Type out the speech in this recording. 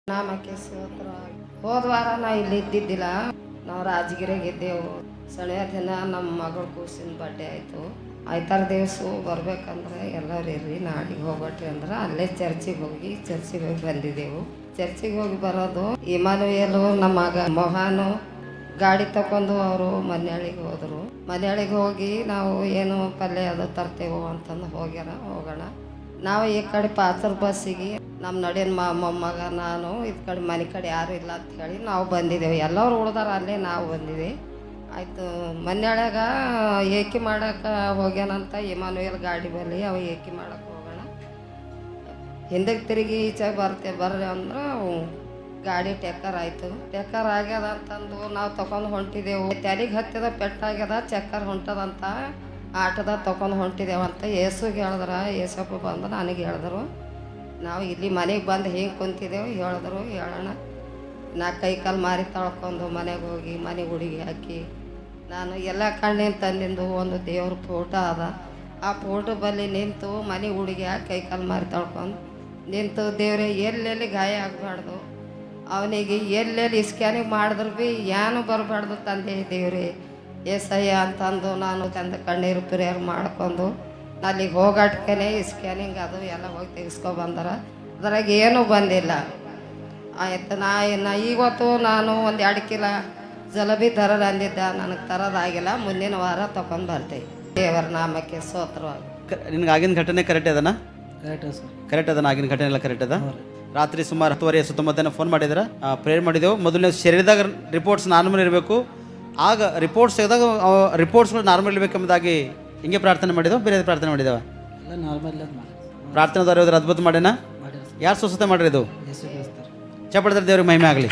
ನಾಮಕ್ಕೆ ಸೋತ್ರ ಹೋದ ವಾರ ನಾವು ಇಲ್ಲಿ ಇದ್ದಿದ್ದಿಲ್ಲ. ನಾವು ರಾಜಗಿರಿಗೆ ಇದ್ದೆವು. ಸಣ್ಣ ದಿನ ನಮ್ಮ ಮಗಳ ಕೂಸಿನ ಬರ್ಡೇ ಆಯಿತು. ಆಯ್ತಾರ ದಿವಸ ಬರ್ಬೇಕಂದ್ರೆ ಎಲ್ಲರೂ ಇರ್ರಿ ನಾಳೆಗೆ ಹೋಗ್ಬಿಟ್ರಿ ಅಂದ್ರೆ ಅಲ್ಲೇ ಚರ್ಚಿಗೆ ಹೋಗಿ ಬಂದಿದ್ದೆವು. ಚರ್ಚಿಗೆ ಹೋಗಿ ಬರೋದು ಇಮಾನುಯಲು ನಮ್ಮ ಮಗ ಮೊಹಾನು ಗಾಡಿ ತಗೊಂಡು ಅವರು ಮನೆಯಾಳಿಗೆ ಹೋದರು. ಮನೆಯಾಳಿಗೆ ಹೋಗಿ ನಾವು ಏನು ಪಲ್ಯ ಅದು ತರ್ತೇವೋ ಅಂತಂದು ಹೋಗೋಣ. ನಾವು ಈ ಕಡೆ ಪಾತ್ರ ಬಸ್ಸಿಗೆ ನಮ್ಮ ನಡಿನ ಮೊಮ್ಮಗ ನಾನು ಈ ಕಡೆ ಮನೆ ಕಡೆ ಯಾರು ಇಲ್ಲ ಅಂತ ಹೇಳಿ ನಾವು ಬಂದಿದ್ದೆವು. ಎಲ್ಲರೂ ಉಳ್ದಾರ ಅಲ್ಲೇ ನಾವು ಬಂದಿದ್ವಿ. ಆಯಿತು ಮನೆಯೊಳಗೆ ಏಕಿ ಮಾಡೋಕೆ ಹೋಗ್ಯಾನಂತ ಇಮಾನುಯಲ್ ಗಾಡಿ ಬರಲಿ ಅವ ಏಕಿ ಮಾಡೋಕೆ ಹೋಗೋಣ. ಹಿಂದಕ್ಕೆ ತಿರುಗಿ ಈಚೆ ಬರ್ರಿ ಅಂದ್ರೆ ಗಾಡಿ ಟೆಕ್ಕರ್ ಆಯಿತು. ಟೆಕ್ಕರ್ ಆಗ್ಯದ ಅಂತಂದು ನಾವು ತಗೊಂಡು ಹೊಂಟಿದ್ದೆವು. ತೆಲಿಗೆ ಹತ್ತಿದ ಪೆಟ್ಟಾಗ್ಯದ ಚಕ್ಕರ್ ಹೊಂಟದಂತ ಆಟದ ತಗೊಂಡು ಹೊಂಟಿದ್ದೇವಂತ ಏಸುಗೆ ಹೇಳಿದ್ರೆ ಏಸಪ್ಪ ಬಂದು ನನಗೆ ಹೇಳಿದ್ರು. ನಾವು ಇಲ್ಲಿ ಮನೆಗೆ ಬಂದು ಹಿಂಗೆ ಕುಂತಿದ್ದೆವು. ಹೇಳೋಣ ನಾ ಕೈ ಕಾಲು ಮಾರಿ ತೊಳ್ಕೊಂಡು ಮನೆಗೆ ಹೋಗಿ ಮನೆ ಹುಡುಗಿ ಹಾಕಿ ನಾನು ಎಲ್ಲ ಕಣ್ಣಿನ ತಂದಿಂದು ಒಂದು ದೇವ್ರ ಫೋಟೋ ಅದ. ಆ ಫೋಟೋ ಬಲ್ಲಿ ನಿಂತು ಮನೆ ಹುಡುಗಿ ಹಾಕಿ ಕೈ ಕಾಲು ಮಾರಿ ತೊಳ್ಕೊಂಡು ನಿಂತು ದೇವ್ರೆ ಎಲ್ಲೆಲ್ಲಿ ಗಾಯ ಆಗಬಾರ್ದು, ಅವನಿಗೆ ಎಲ್ಲೆಲ್ಲಿ ಸ್ಕ್ಯಾನಿಂಗ್ ಮಾಡಿದ್ರು ಭೀ ಏನು ಬರಬಾರ್ದು ತಂದೆ ದೇವ್ರೆ ಏಸಯ್ಯ ಅಂತಂದು ನಾನು ಚಂದ ಕಣ್ಣೀರು ಪ್ರೇಯರ್ ಮಾಡ್ಕೊಂಡು ಅಲ್ಲಿಗೆ ಹೋಗಾಟ್ಕೇನೆ ಸ್ಕ್ಯಾನಿಂಗ್ ಅದು ಎಲ್ಲ ಹೋಗಿ ತೆಗೆಸ್ಕೊಬಂದಾರ. ಅದ್ರಾಗ ಏನೂ ಬಂದಿಲ್ಲ. ಆಯ್ತು ನಾ ಇವತ್ತು ನಾನು ಒಂದು 2 ಕಿಲೋ ಜಲಬಿ ತರೋದು ಅಂದಿದ್ದ, ನನಗೆ ತರೋದಾಗಿಲ್ಲ. ಮುಂದಿನ ವಾರ ತೊಗೊಂಡು ಬರ್ತೇವೆ. ದೇವರ ನಾಮಕ್ಕೆ ಸ್ತೋತ್ರವಾಗಿ. ನಿನ್ಗೆ ಆಗಿನ ಘಟನೆ ಕರೆಕ್ಟ್ ಅದನ? ಕರೆಕ್ಟ್ ಅದನ ಆಗಿನ ಘಟನೆ ಎಲ್ಲ ಕರೆಕ್ಟ್ ಅದ. ರಾತ್ರಿ ಸುಮಾರು 10:30 ಸುತ್ತಮುತ್ತ ಫೋನ್ ಮಾಡಿದ್ರೆ ಪ್ರೇಯರ್ ಮಾಡಿದೆವು. ಮೊದಲನೇ ಶರೀರದಾಗ ರಿಪೋರ್ಟ್ಸ್ ನಾರ್ಮಲ್ ಇರಬೇಕು. ಆಗ ರಿಪೋರ್ಟ್ಸ್ ತೆಗೆದಾಗ ರಿಪೋರ್ಟ್ಸ್ಗಳು ನಾರ್ಮಲ್ ಇರಬೇಕೆಂಬುದಾಗಿ ಹಿಂಗೆ ಪ್ರಾರ್ಥನೆ ಮಾಡಿದೆವು. ಬೇರೆ ಪ್ರಾರ್ಥನೆ ಮಾಡಿದೆವ? ಪ್ರಾರ್ಥನೆ ಅದ್ಭುತ ಮಾಡ್ಯಾನ. ಯಾರು ಸ್ವಸ್ಥತೆ ಮಾಡಿರೋದು? ಚಪ್ಪಡ್ತಾರೆ. ದೇವ್ರಿಗೆ ಮಹಿಮೆ ಆಗಲಿ.